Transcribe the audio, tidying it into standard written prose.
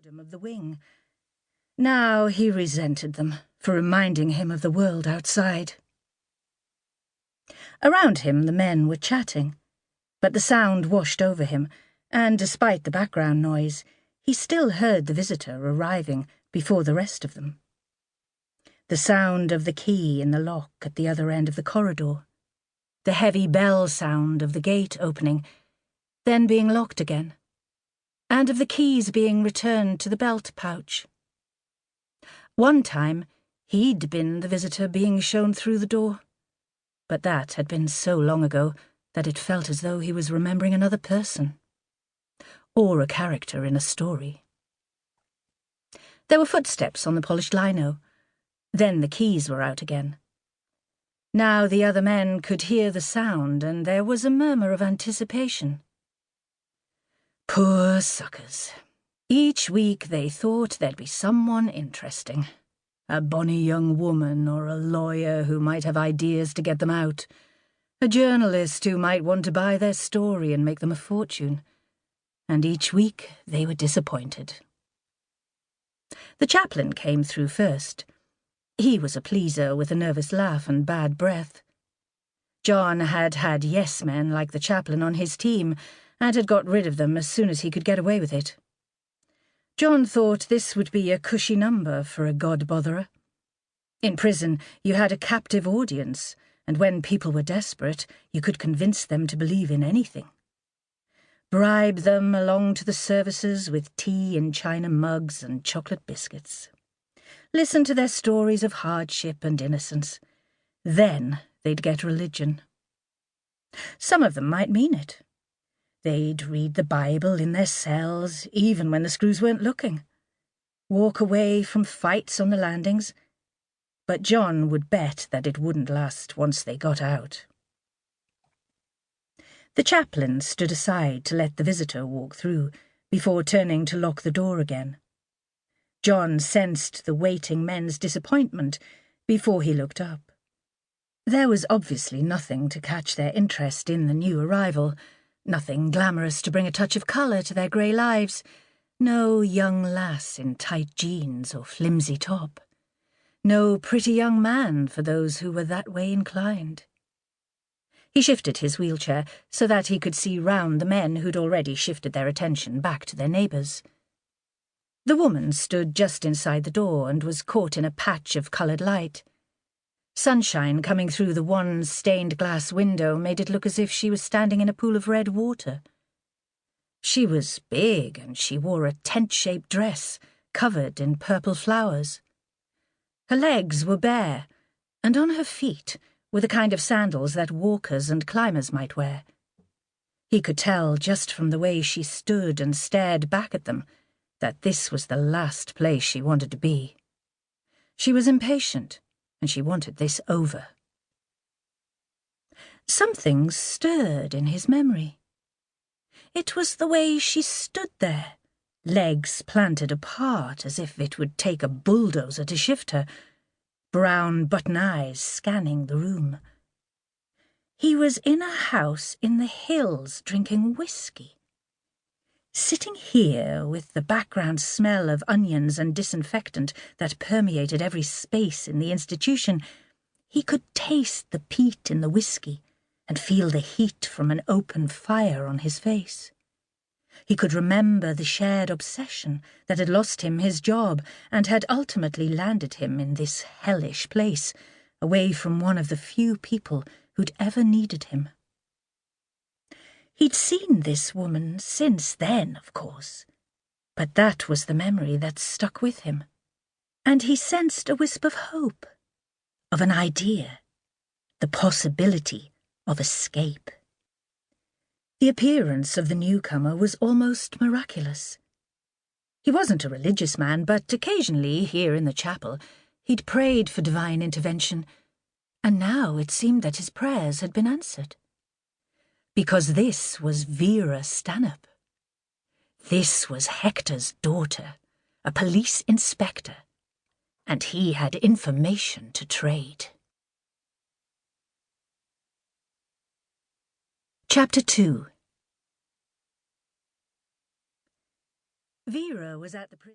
boredom of the wing. Now he resented them for reminding him of the world outside. Around him the men were chatting, but the sound washed over him, and despite the background noise, he still heard the visitor arriving before the rest of them. The sound of the key in the lock at the other end of the corridor, the heavy bell sound of the gate opening, then being locked again, and of the keys being returned to the belt pouch. One time, he'd been the visitor being shown through the door, but that had been so long ago that it felt as though he was remembering another person, or a character in a story. There were footsteps on the polished lino. Then the keys were out again. Now the other men could hear the sound, and there was a murmur of anticipation. Poor suckers. Each week they thought there'd be someone interesting. A bonny young woman or a lawyer who might have ideas to get them out. A journalist who might want to buy their story and make them a fortune. And each week they were disappointed. The chaplain came through first. He was a pleaser with a nervous laugh and bad breath. John had had yes-men like the chaplain on his team and had got rid of them as soon as he could get away with it. John thought this would be a cushy number for a god-botherer. In prison, you had a captive audience, and when people were desperate, you could convince them to believe in anything. Bribe them along to the services with tea in china mugs and chocolate biscuits. Listen to their stories of hardship and innocence. Then they'd get religion. Some of them might mean it. They'd read the Bible in their cells, even when the screws weren't looking. Walk away from fights on the landings. But John would bet that it wouldn't last once they got out. The chaplain stood aside to let the visitor walk through, before turning to lock the door again. John sensed the waiting men's disappointment before he looked up. There was obviously nothing to catch their interest in the new arrival, nothing glamorous to bring a touch of colour to their grey lives, no young lass in tight jeans or flimsy top, no pretty young man for those who were that way inclined. He shifted his wheelchair so that he could see round the men who'd already shifted their attention back to their neighbours. The woman stood just inside the door and was caught in a patch of coloured light. Sunshine coming through the one stained glass window made it look as if she was standing in a pool of red water. She was big, and she wore a tent-shaped dress covered in purple flowers. Her legs were bare, and on her feet were the kind of sandals that walkers and climbers might wear. He could tell just from the way she stood and stared back at them that this was the last place she wanted to be. She was impatient, and she wanted this over. Something stirred in his memory. It was the way she stood there, legs planted apart as if it would take a bulldozer to shift her, brown button eyes scanning the room. He was in a house in the hills drinking whiskey. Sitting here with the background smell of onions and disinfectant that permeated every space in the institution, he could taste the peat in the whiskey and feel the heat from an open fire on his face. He could remember the shared obsession that had lost him his job and had ultimately landed him in this hellish place, away from one of the few people who'd ever needed him. He'd seen this woman since then, of course, but that was the memory that stuck with him. And he sensed a wisp of hope, of an idea, the possibility of escape. The appearance of the newcomer was almost miraculous. He wasn't a religious man, but occasionally, here in the chapel, he'd prayed for divine intervention, and now it seemed that his prayers had been answered. Because this was Vera Stanhope. This was Hector's daughter, a police inspector, and he had information to trade. Chapter 2. Vera was at the prison.